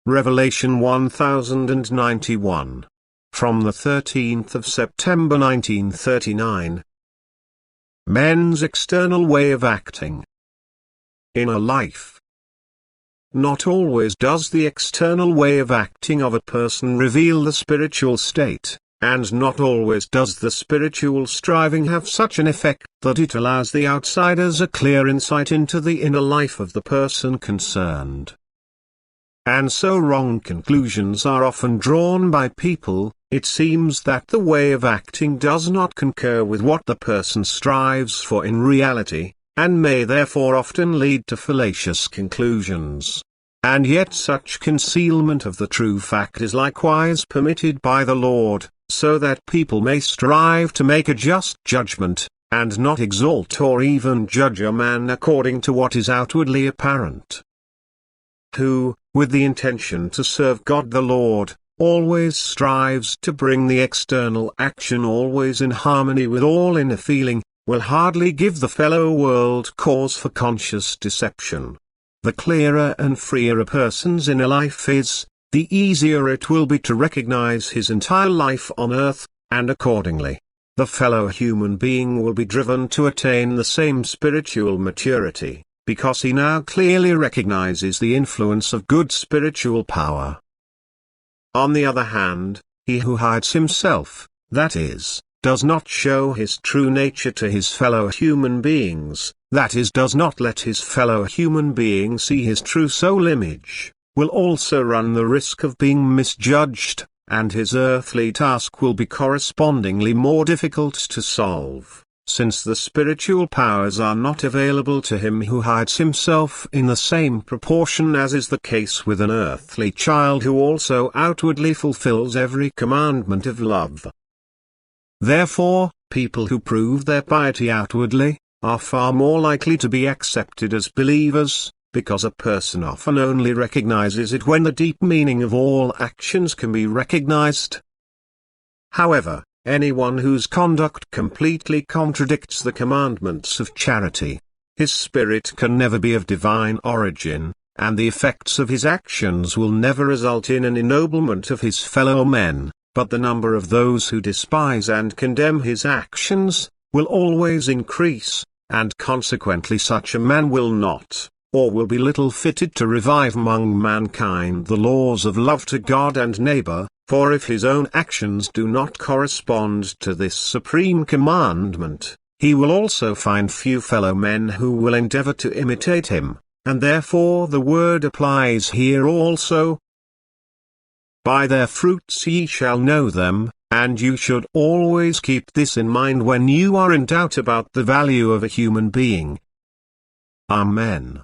Revelation 1091. From the 13th of September 1939. Men's external way of acting. Inner life. Not always does the external way of acting of a person reveal the spiritual state, and not always does the spiritual striving have such an effect that it allows the outsiders a clear insight into the inner life of the person concerned. And so wrong conclusions are often drawn by people. It seems that the way of acting does not concur with what the person strives for in reality, and may therefore often lead to fallacious conclusions. And yet such concealment of the true fact is likewise permitted by the Lord, so that people may strive to make a just judgment, and not exalt or even judge a man according to what is outwardly apparent. Who, with the intention to serve God the Lord, always strives to bring the external action always in harmony with all inner feeling, will hardly give the fellow world cause for conscious deception. The clearer and freer a person's inner life is, the easier it will be to recognize his entire life on earth, and accordingly, the fellow human being will be driven to attain the same spiritual maturity, because he now clearly recognizes the influence of good spiritual power. On the other hand, he who hides himself, that is, does not show his true nature to his fellow human beings, that is, does not let his fellow human being see his true soul image, will also run the risk of being misjudged, and his earthly task will be correspondingly more difficult to solve, since the spiritual powers are not available to him who hides himself in the same proportion as is the case with an earthly child who also outwardly fulfills every commandment of love. Therefore, people who prove their piety outwardly, are far more likely to be accepted as believers, because a person often only recognizes it when the deep meaning of all actions can be recognized. However, anyone whose conduct completely contradicts the commandments of charity, his spirit can never be of divine origin, and the effects of his actions will never result in an ennoblement of his fellow men, but the number of those who despise and condemn his actions will always increase, and consequently such a man will not, or will be little fitted to revive among mankind the laws of love to God and neighbor, for if his own actions do not correspond to this supreme commandment, he will also find few fellow men who will endeavor to imitate him, and therefore the word applies here also. By their fruits ye shall know them, and you should always keep this in mind when you are in doubt about the value of a human being. Amen.